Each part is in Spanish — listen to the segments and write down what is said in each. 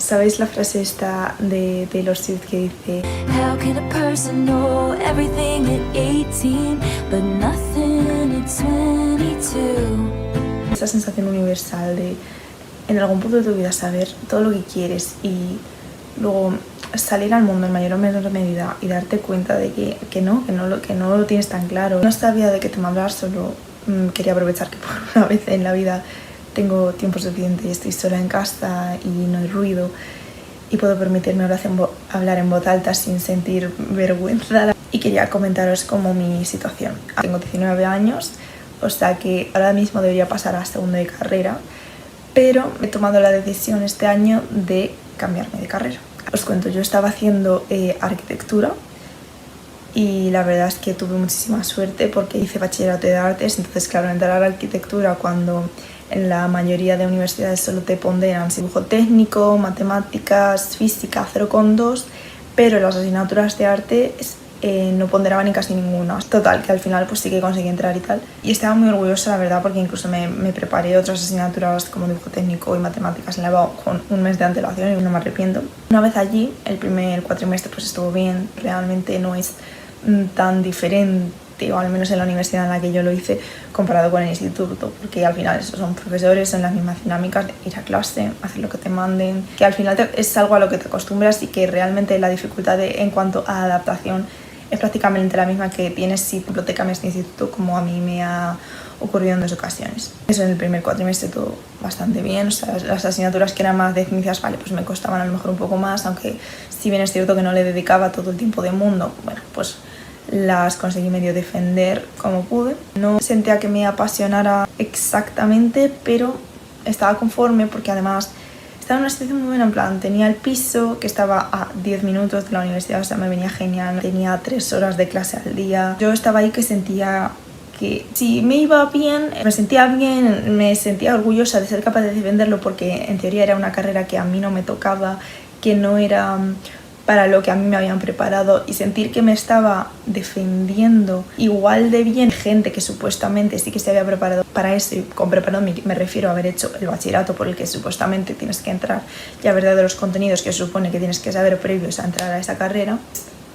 ¿Sabéis la frase esta de Taylor Swift que dice How can a person know everything at 18 but nothing at 22? Esa sensación universal de en algún punto de tu vida saber todo lo que quieres y luego salir al mundo en mayor o menor medida y darte cuenta de que no lo tienes tan claro. No sabía de qué tema hablar, solo quería aprovechar que por una vez en la vida tengo tiempo suficiente y estoy sola en casa y no hay ruido y puedo permitirme hablar en voz alta sin sentir vergüenza. Y quería comentaros como mi situación. Tengo 19 años, o sea que ahora mismo debería pasar a segundo de carrera, pero he tomado la decisión este año de cambiarme de carrera. Os cuento, yo estaba haciendo arquitectura y la verdad es que tuve muchísima suerte porque hice bachillerato de artes, entonces claro, entrar a la arquitectura cuando en la mayoría de universidades solo te ponderan dibujo técnico, matemáticas, física 0,2, pero las asignaturas de arte no ponderaban ni casi ninguna. Total, que al final pues sí que conseguí entrar y tal. Y estaba muy orgullosa, la verdad, porque incluso me preparé otras asignaturas como dibujo técnico y matemáticas en la EBAU con un mes de antelación y no me arrepiento. Una vez allí, el primer cuatrimestre pues estuvo bien, realmente no es tan diferente, o al menos en la universidad en la que yo lo hice, comparado con el instituto, porque al final esos son profesores, son las mismas dinámicas de ir a clase, hacer lo que te manden, que al final es algo a lo que te acostumbras y que realmente la dificultad en cuanto a adaptación es prácticamente la misma que tienes si te cambias de instituto, como a mí me ha ocurrido en 2 ocasiones. Eso en el primer cuatrimestre todo bastante bien, o sea, las asignaturas que eran más de ciencias, vale, pues me costaban a lo mejor un poco más, aunque si bien es cierto que no le dedicaba todo el tiempo del mundo, bueno, pues las conseguí medio defender como pude. No sentía que me apasionara exactamente, pero estaba conforme porque además estaba en una situación muy buena, en plan, tenía el piso que estaba a 10 minutos de la universidad, o sea, me venía genial, tenía 3 horas de clase al día. Yo estaba ahí que sentía que si me iba bien, me sentía orgullosa de ser capaz de defenderlo porque en teoría era una carrera que a mí no me tocaba, que no era para lo que a mí me habían preparado, y sentir que me estaba defendiendo igual de bien gente que supuestamente sí que se había preparado para eso, y con preparado me refiero a haber hecho el bachillerato por el que supuestamente tienes que entrar y haber dado los contenidos que se supone que tienes que saber previos a entrar a esa carrera,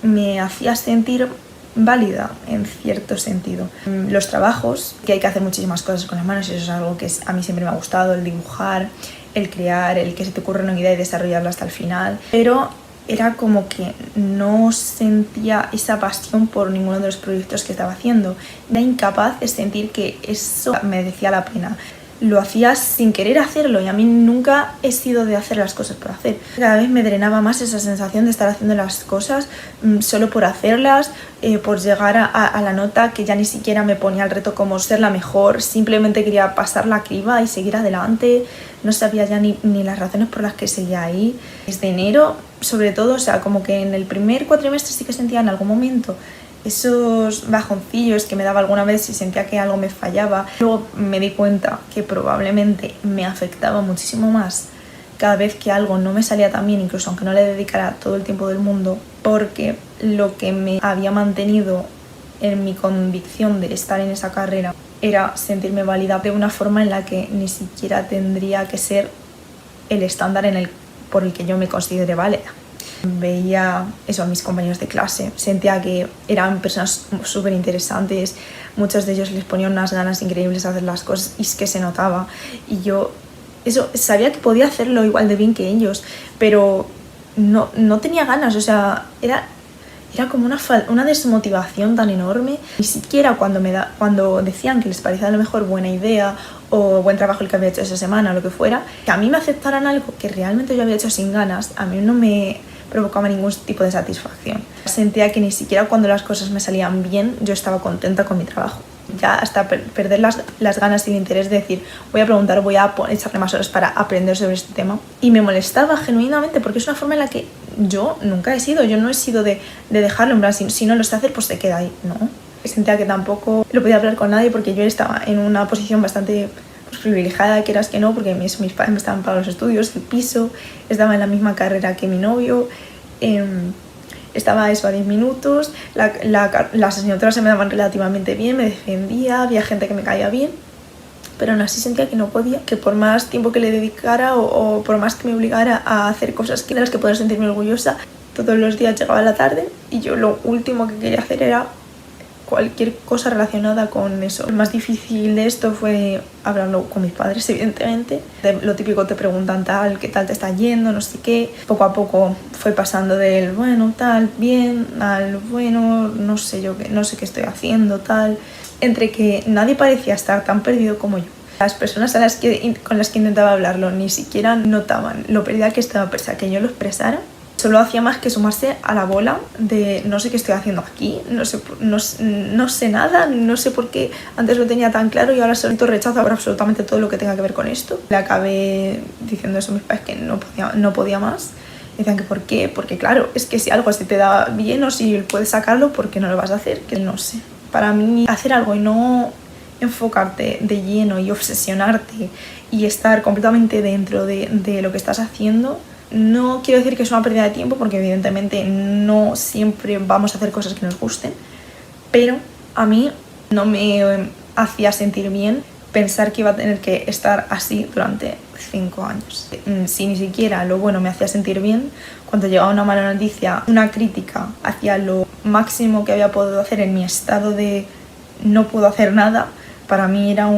me hacía sentir válida en cierto sentido. Los trabajos, que hay que hacer muchísimas cosas con las manos, y eso es algo que a mí siempre me ha gustado, el dibujar, el crear, el que se te ocurra una idea y desarrollarla hasta el final, pero era como que no sentía esa pasión por ninguno de los proyectos que estaba haciendo. Era incapaz de sentir que eso merecía la pena. Lo hacía sin querer hacerlo y a mí nunca he sido de hacer las cosas por hacer. Cada vez me drenaba más esa sensación de estar haciendo las cosas solo por hacerlas, por llegar a la nota que ya ni siquiera me ponía el reto como ser la mejor, simplemente quería pasar la criba y seguir adelante. No sabía ya ni las razones por las que seguía ahí. Desde enero, sobre todo, o sea, como que en el primer cuatrimestre sí que sentía en algún momento esos bajoncillos que me daba alguna vez si sentía que algo me fallaba. Luego me di cuenta que probablemente me afectaba muchísimo más cada vez que algo no me salía tan bien, incluso aunque no le dedicara todo el tiempo del mundo, porque lo que me había mantenido en mi convicción de estar en esa carrera era sentirme válida de una forma en la que ni siquiera tendría que ser el estándar por el que yo me considere válida. Veía eso a mis compañeros de clase, sentía que eran personas súper interesantes, muchos de ellos les ponían unas ganas increíbles a hacer las cosas y es que se notaba, y yo sabía que podía hacerlo igual de bien que ellos, pero no tenía ganas, o sea, era como una desmotivación tan enorme. Ni siquiera cuando decían que les parecía a lo mejor buena idea o buen trabajo el que había hecho esa semana o lo que fuera, que a mí me aceptaran algo que realmente yo había hecho sin ganas, a mí no me provocaba ningún tipo de satisfacción. Sentía que ni siquiera cuando las cosas me salían bien yo estaba contenta con mi trabajo. Ya hasta perder las ganas y el interés de decir voy a preguntar, voy a echarle más horas para aprender sobre este tema. Y me molestaba genuinamente porque es una forma en la que yo nunca he sido. Yo no he sido de dejarlo, en plan, si no lo sé hacer pues se queda ahí, no. Sentía que tampoco lo podía hablar con nadie porque yo estaba en una posición bastante privilegiada, quieras que no, porque mis padres me estaban pagando los estudios, el piso, estaba en la misma carrera que mi novio, estaba eso a 10 minutos, las asignaturas se me daban relativamente bien, me defendía, había gente que me caía bien, pero aún así sentía que no podía, que por más tiempo que le dedicara o por más que me obligara a hacer cosas de las que pueda sentirme orgullosa, todos los días llegaba la tarde y yo lo último que quería hacer era cualquier cosa relacionada con eso. Lo más difícil de esto fue hablarlo con mis padres, evidentemente. Lo típico, te preguntan tal, qué tal te está yendo, no sé qué. Poco a poco fue pasando del bueno, tal, bien, al bueno, no sé yo, no sé qué estoy haciendo, tal. Entre que nadie parecía estar tan perdido como yo. Las personas con las que intentaba hablarlo ni siquiera notaban lo perdida que estaba, pese a que yo lo expresara. Solo hacía más que sumarse a la bola de no sé qué estoy haciendo aquí, no sé nada, no sé por qué antes lo tenía tan claro y ahora siento rechazo por absolutamente todo lo que tenga que ver con esto. Le acabé diciendo eso a mis padres, que no podía más. Decían que por qué, porque claro, es que si algo se te da bien o si puedes sacarlo, ¿por qué no lo vas a hacer? Que no sé. Para mí hacer algo y no enfocarte de lleno y obsesionarte y estar completamente dentro de lo que estás haciendo, no quiero decir que es una pérdida de tiempo, porque evidentemente no siempre vamos a hacer cosas que nos gusten, pero a mí no me hacía sentir bien pensar que iba a tener que estar así durante 5 años. Si ni siquiera lo bueno me hacía sentir bien, cuando llegaba una mala noticia, una crítica hacia lo máximo que había podido hacer en mi estado de no puedo hacer nada, para mí era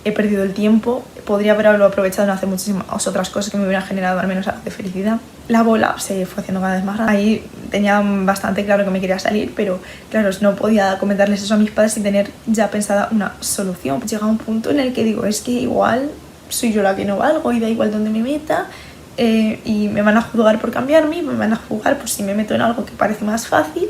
he perdido el tiempo, podría haberlo aprovechado en hacer muchísimas otras cosas que me hubieran generado al menos algo de felicidad. La bola se fue haciendo cada vez más grande. Ahí tenía bastante claro que me quería salir, pero claro, no podía comentarles eso a mis padres sin tener ya pensada una solución. Llega un punto en el que digo, es que igual soy yo la que no valgo y da igual dónde me meta, y me van a juzgar por cambiarme, me van a juzgar por si me meto en algo que parece más fácil.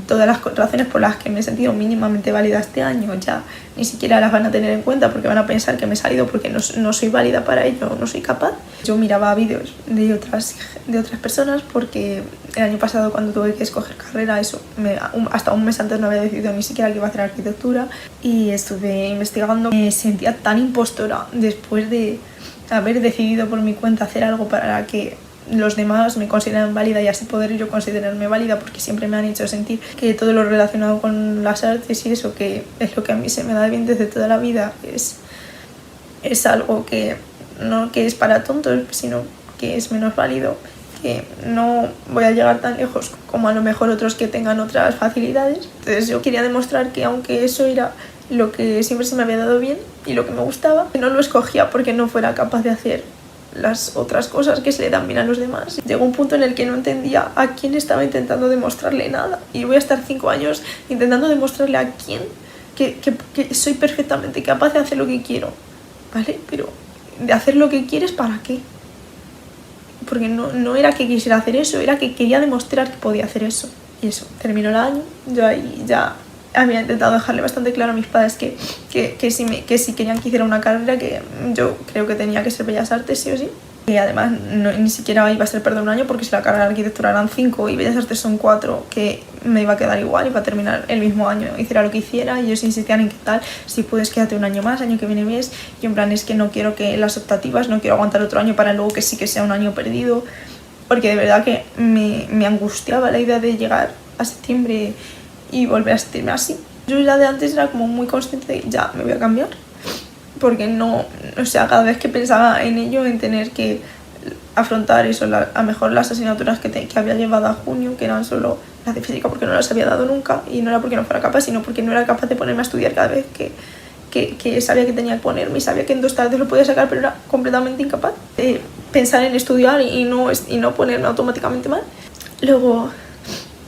Todas las razones por las que me he sentido mínimamente válida este año ya ni siquiera las van a tener en cuenta, porque van a pensar que me he salido porque no soy válida para ello, no soy capaz. Yo miraba vídeos de otras personas, porque el año pasado, cuando tuve que escoger carrera, hasta un mes antes no había decidido ni siquiera que iba a hacer arquitectura, y estuve investigando. Me sentía tan impostora después de haber decidido por mi cuenta hacer algo para que los demás me consideran válida y así poder yo considerarme válida, porque siempre me han hecho sentir que todo lo relacionado con las artes y eso, que es lo que a mí se me da bien desde toda la vida, es algo que no que es para tontos, sino que es menos válido, que no voy a llegar tan lejos como a lo mejor otros que tengan otras facilidades. Entonces yo quería demostrar que aunque eso era lo que siempre se me había dado bien y lo que me gustaba, que no lo escogía porque no fuera capaz de hacer las otras cosas que se le dan bien a los demás. Llegó un punto en el que no entendía a quién estaba intentando demostrarle nada, y voy a estar 5 años intentando demostrarle a quién que soy perfectamente capaz de hacer lo que quiero, ¿vale? Pero de hacer lo que quieres, ¿para qué? Porque no era que quisiera hacer eso, era que quería demostrar que podía hacer eso. Y eso, terminó el año, yo ahí ya había intentado dejarle bastante claro a mis padres que si querían que hiciera una carrera, que yo creo que tenía que ser Bellas Artes sí o sí. Y además ni siquiera iba a ser perder un año, porque si la carrera de arquitectura eran 5 y Bellas Artes son 4, que me iba a quedar igual, iba a terminar el mismo año, hiciera lo que hiciera. Y ellos insistían en que tal, si puedes quédate un año más, año que viene ves. Y en plan, es que no quiero que las optativas, no quiero aguantar otro año para luego que sí que sea un año perdido, porque de verdad que me angustiaba la idea de llegar a septiembre y volver a sentirme así. Yo ya de antes era como muy consciente de que ya me voy a cambiar, porque cada vez que pensaba en ello, en tener que afrontar eso, a mejor las asignaturas que había llevado a junio, que eran solo las de física, porque no las había dado nunca, y no era porque no fuera capaz, sino porque no era capaz de ponerme a estudiar cada vez que sabía que tenía que ponerme, y sabía que en 2 tardes lo podía sacar, pero era completamente incapaz de pensar en estudiar y no ponerme automáticamente mal. Luego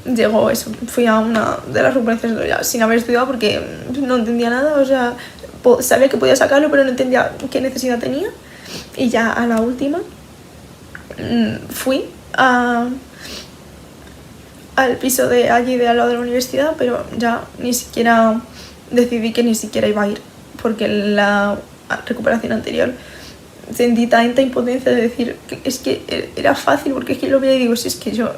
llegó eso, fui a una de las recuperaciones ya sin haber estudiado, porque no entendía nada, o sea, sabía que podía sacarlo, pero no entendía qué necesidad tenía. Y ya a la última fui al piso de allí de al lado de la universidad, pero ya ni siquiera decidí que ni siquiera iba a ir, porque la recuperación anterior sentí tanta impotencia de decir que es que era fácil, porque es que lo veía y digo, si es que yo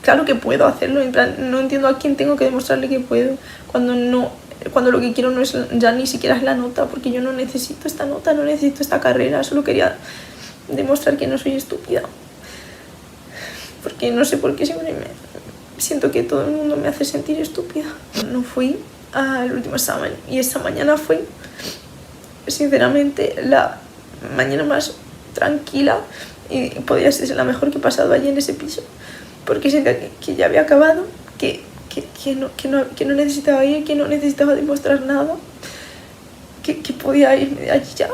claro que puedo hacerlo, en plan, no entiendo a quién tengo que demostrarle que puedo, cuando lo que quiero no es ya ni siquiera es la nota, porque yo no necesito esta nota, no necesito esta carrera, solo quería demostrar que no soy estúpida, porque no sé por qué siempre siento que todo el mundo me hace sentir estúpida. No fui al último examen, y esa mañana fui sinceramente, la mañana más tranquila y podría ser la mejor que he pasado allí en ese piso, porque sentía que ya había acabado, que no necesitaba ir, que no necesitaba demostrar nada, que podía irme de allí ya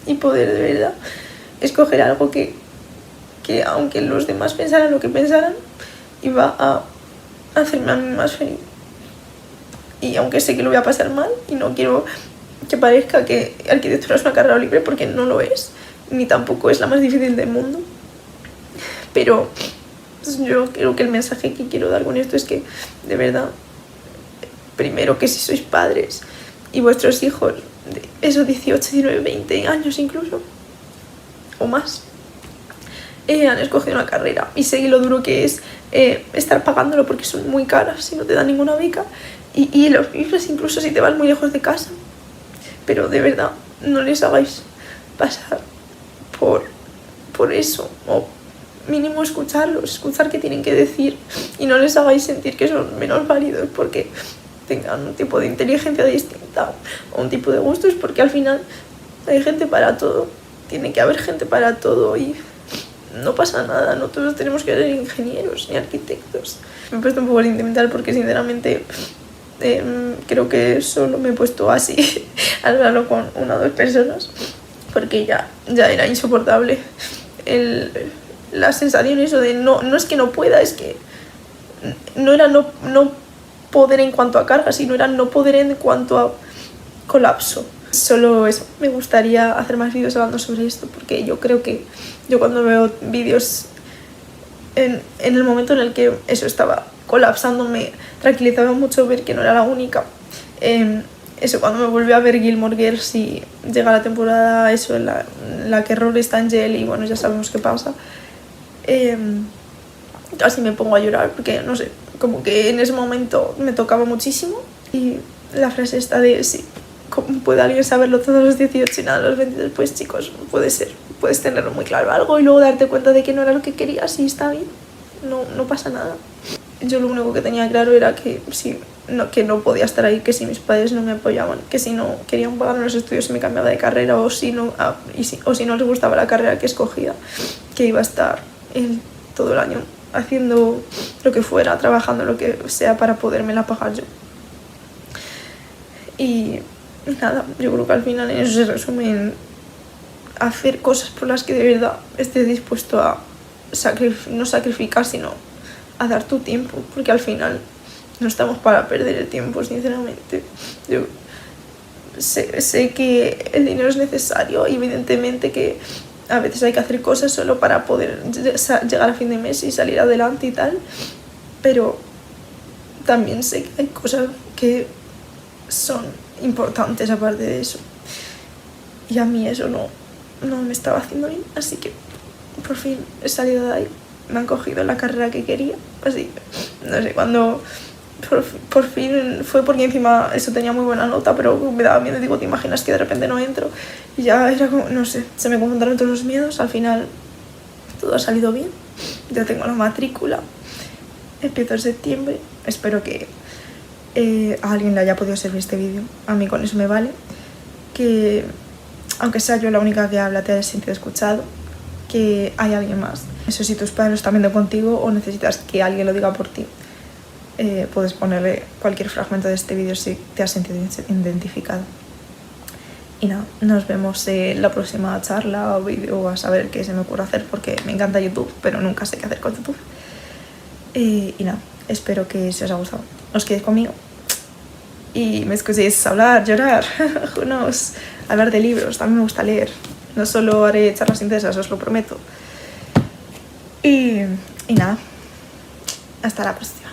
y poder de verdad escoger algo que aunque los demás pensaran lo que pensaran, iba a hacerme a mí más feliz. Y aunque sé que lo voy a pasar mal y no quiero que parezca que arquitectura es una carrera libre, porque no lo es, ni tampoco es la más difícil del mundo, pero yo creo que el mensaje que quiero dar con esto es que, de verdad, primero, que si sois padres y vuestros hijos de esos 18, 19, 20 años incluso, o más, han escogido una carrera y sé lo duro que es estar pagándolo, porque son muy caras si no te dan ninguna beca, y los libros incluso si te vas muy lejos de casa, pero de verdad no les hagáis pasar por eso, o mínimo escuchar qué tienen que decir, y no les hagáis sentir que son menos válidos porque tengan un tipo de inteligencia distinta o un tipo de gustos, porque al final hay gente para todo, tiene que haber gente para todo y no pasa nada, no todos tenemos que ser ingenieros ni arquitectos. Me he puesto un poco sentimental porque sinceramente creo que solo me he puesto así al hablarlo con una o dos personas, porque ya era insoportable la sensación eso de no es que no pueda, es que no era no poder en cuanto a carga, sino era no poder en cuanto a colapso. Solo eso, me gustaría hacer más vídeos hablando sobre esto, porque yo creo que yo cuando veo vídeos en el momento en el que eso estaba colapsando, me tranquilizaba mucho ver que no era la única. Eso, cuando me volví a ver Gilmore Girls y llega la temporada eso en la que Rory está en jail y bueno, ya sabemos qué pasa, casi me pongo a llorar porque no sé, como que en ese momento me tocaba muchísimo. Y la frase está de sí, ¿cómo puede alguien saberlo todos los 18 y nada los 20 después? Chicos, puede ser, puedes tenerlo muy claro algo y luego darte cuenta de que no era lo que querías y está bien, no pasa nada. Yo lo único que tenía claro era que que no podía estar ahí, que si mis padres no me apoyaban, que si no querían pagarme los estudios y me cambiaba de carrera, o si no les gustaba la carrera que escogía, que iba a estar todo el año haciendo lo que fuera, trabajando lo que sea para podérmela pagar yo. Y nada, yo creo que al final en eso se resume en hacer cosas por las que de verdad estés dispuesto a no sacrificar, sino a dar tu tiempo, porque al final no estamos para perder el tiempo, sinceramente. Yo sé que el dinero es necesario y evidentemente que a veces hay que hacer cosas solo para poder llegar a fin de mes y salir adelante y tal, pero también sé que hay cosas que son importantes aparte de eso, y a mí eso no me estaba haciendo bien, así que por fin he salido de ahí, me han cogido la carrera que quería, así no sé, cuando por fin fue porque encima eso tenía muy buena nota, pero me daba miedo, digo, ¿te imaginas que de repente no entro? Y ya era como, no sé, se me conjuntaron todos los miedos, al final todo ha salido bien, ya tengo la matrícula, empiezo en septiembre, espero que a alguien le haya podido servir este vídeo, a mí con eso me vale, que aunque sea yo la única que habla te hayas sentido escuchado, que hay alguien más. Eso, si tus padres lo están viendo contigo o necesitas que alguien lo diga por ti, puedes ponerle cualquier fragmento de este vídeo si te has sentido identificado. Y nada, nos vemos en la próxima charla o vídeo, a saber qué se me ocurre hacer, porque me encanta YouTube, pero nunca sé qué hacer con YouTube. Y nada, espero que se os haya gustado. Os quedéis conmigo y me escuchéis hablar, llorar, who knows, hablar de libros, también me gusta leer. No solo haré charlas intensas, os lo prometo. Y nada, hasta la próxima.